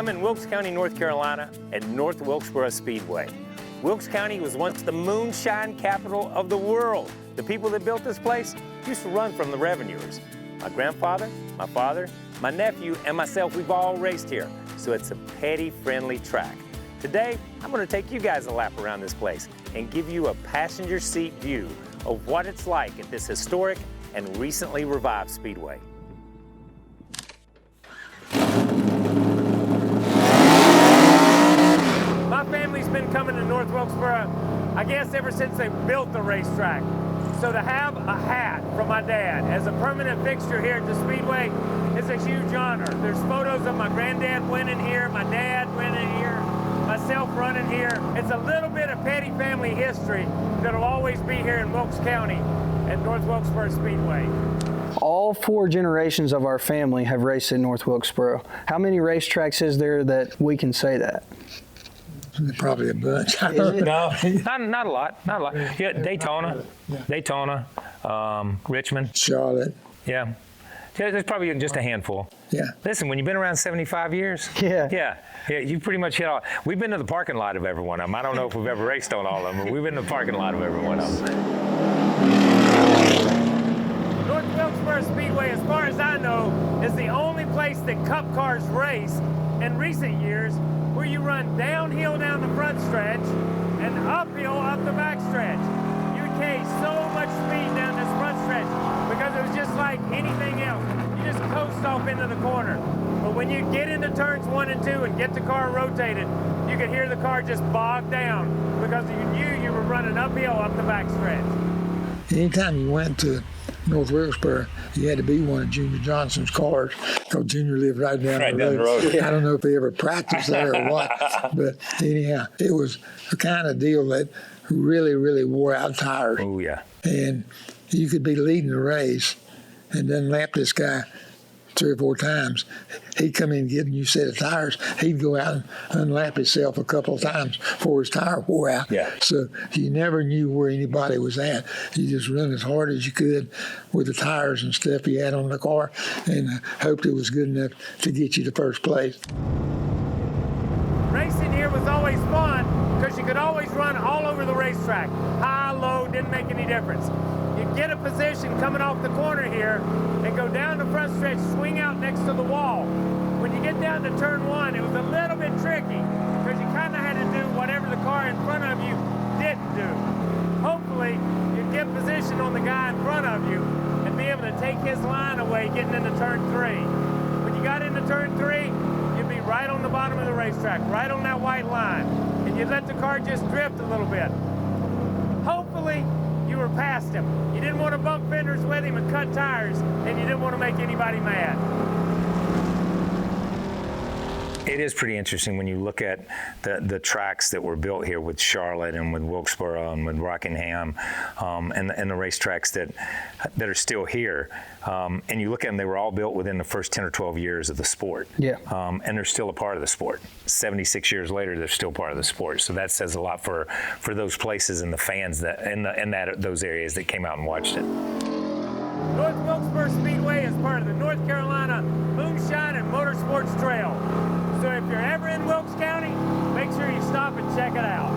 I'm in Wilkes County, North Carolina at North Wilkesboro Speedway. Wilkes County was once the moonshine capital of the world. The people that built this place used to run from the revenuers. My grandfather, my father, my nephew, and myself, we've all raced here, so it's a petty-friendly track. Today, I'm going to take you guys a lap around this place and give you a passenger seat view of what it's like at this historic and recently revived speedway. My family's been coming to North Wilkesboro, I guess, ever since they built the racetrack. So to have a hat from my dad as a permanent fixture here at the Speedway is a huge honor. There's photos of my granddad winning here, my dad winning here, myself running here. It's a little bit of petty family history that'll always be here in Wilkes County at North Wilkesboro Speedway. All 4 generations of our family have raced at North Wilkesboro. How many racetracks is there that we can say that? Probably a bunch. No, not a lot. Yeah, Daytona, Richmond, Charlotte. Yeah, there's probably just a handful. Yeah. Listen, when you've been around 75 years, yeah, you pretty much hit all. We've been to the parking lot of every one of them. I don't know if we've ever raced on all of them, but we've been to the parking lot of every one of them. North Wilkesboro Speedway, as far as I know, is the only place that Cup cars race in recent years where you run downhill down the front stretch and uphill up the back stretch. You carry so much speed down this front stretch because it was just like anything else. You just coast off into the corner. But when you get into turns 1 and 2 and get the car rotated, you could hear the car just bog down because you knew you were running uphill up the back stretch. Anytime you went to North Wilkesboro, you had to be one of Junior Johnson's cars because Junior lived right down the road. I don't know if they ever practiced there or what, but anyhow, it was the kind of deal that really, really wore out tires. Oh, yeah. And you could be leading the race and then lap this guy 3 or 4 times. He'd come in and get a new set of tires. He'd go out and unlap himself a couple of times before his tire wore out. Yeah. So you never knew where anybody was at. You just run as hard as you could with the tires and stuff you had on the car and hoped it was good enough to get you to first place. Racing here was always fun because you could always run all over the racetrack. High, low, didn't make any difference. You'd get a position coming off the corner here and go down the front stretch, swing out next to the wall. When you get down to turn 1, it was a little bit tricky because you kind of had to do whatever the car in front of you didn't do. Hopefully, you'd get position on the guy in front of you and be able to take his line away getting into turn 3. When you got into turn 3, you'd be right on the bottom of the racetrack, right on that white line, and you'd let the car just drift a little bit. Hopefully, you were past him. You didn't want to bump fenders with him and cut tires, and you didn't want to make anybody mad. It is pretty interesting when you look at the tracks that were built here with Charlotte and with Wilkesboro and with Rockingham and the racetracks that are still here. And you look at them, they were all built within the first 10 or 12 years of the sport. Yeah. And they're still a part of the sport. 76 years later, they're still part of the sport. So that says a lot for those places and the fans that those areas that came out and watched it. North Wilkesboro Speedway is part of the North Carolina Moonshine and Motorsports Trail. So if you're ever in Wilkes County, make sure you stop and check it out.